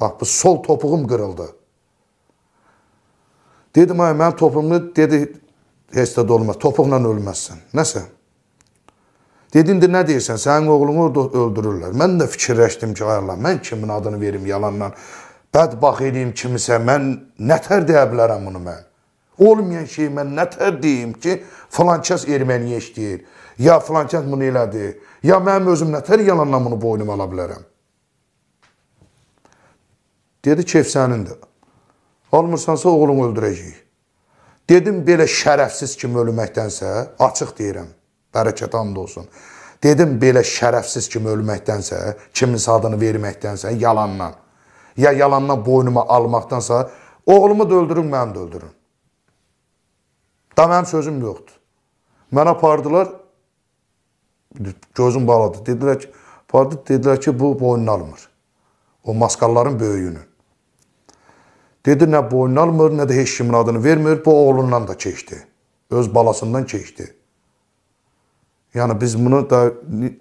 Bax, bu sol topuğum qırıldı. Dedim, ay, mən topuğumu, dedi, heç də olmaz, topuqla ölməzsən. Nəsə? Dedim, nə deyirsən, sənin oğlunu orada öldürürlər. Mən də fikirləşdim ki, ay Allah, mən kimin adını verim yalanla, bədbax edeyim kimisə, mən nətər deyə bilərəm bunu mən? Olmayan şey mən nətər deyim ki, filan kəs erməniyə işləyir, ya filan kəs bunu elədi, ya mənim özüm nətər yalanla bunu boynuma ala bilərəm? Dedi, keyf sənindir. Almırsansa oğlunu öldürəcəyik. Dedim, belə şərəfsiz kimi ölməkdənsə, açıq deyirəm, bərəkət and olsun. Dedim, belə şərəfsiz kimi ölməkdənsə, kiminsə adını verməkdənsə, yalanla, ya yalanla boynuma almaqdansa, oğlumu da öldürün, məni də öldürün. Da mənim sözüm yoxdur. Mənə apardılar, gözüm bağladı. Dedilər ki, bu boynunu almır. O maskalların böyüyünü. Dedi, nə boynunu almır, nə də heç kimin adını vermir. Bu oğlundan da keçdi. Öz balasından keçdi. Yəni biz bunu da,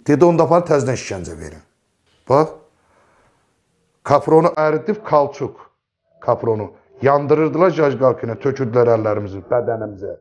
dedi, onu da aparıb təzdən işgəncə verin. Bax, kapronu əridib kalçuk, kapronu. Yandırırdılar jajqalkına, tökürdülər əllərimizi, bədənimizə.